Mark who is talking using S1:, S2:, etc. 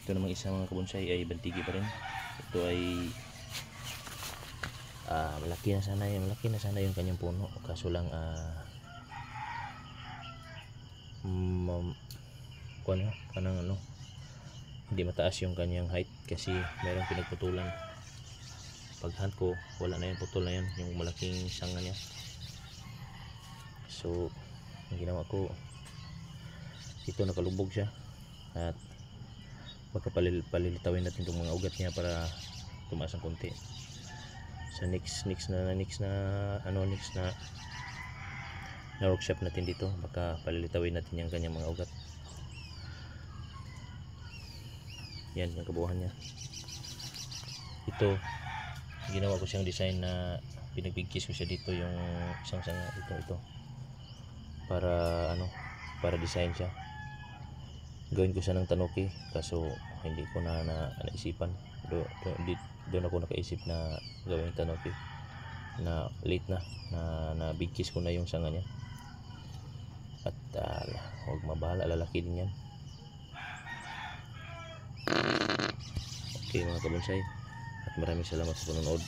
S1: Ito namang isa mga kabonsay ay bantigi pa rin. Ito ay malaki na sana yung kanyang puno, kaso lang hindi mataas yung kanyang height kasi mayroong pinagputulan. Pag hunt ko, wala na yung putol na yun, yung malaking sanga niya. So ang ginawa ko, ito nakalubog siya at pagkapalilitawin natin itong mga ugat niya para tumaas ang konti. Sa next na workshop natin dito, baka palilitawin natin yung kanyang mga ugat. Yan yung kabuuan niya. Ito ginawa ko siyang design na pinagbigkis ko siya dito, yung isang sanga ito para design siya. Gawin ko siya ng tanuki, kaso hindi ko na naisipan. Doon ako nakaisip na gawin ng tanuki na late na bigkis ko na yung sanga niya. At huwag mabahala, lalaki din yan. Okay mga kabonsay, at maraming salamat sa panonood.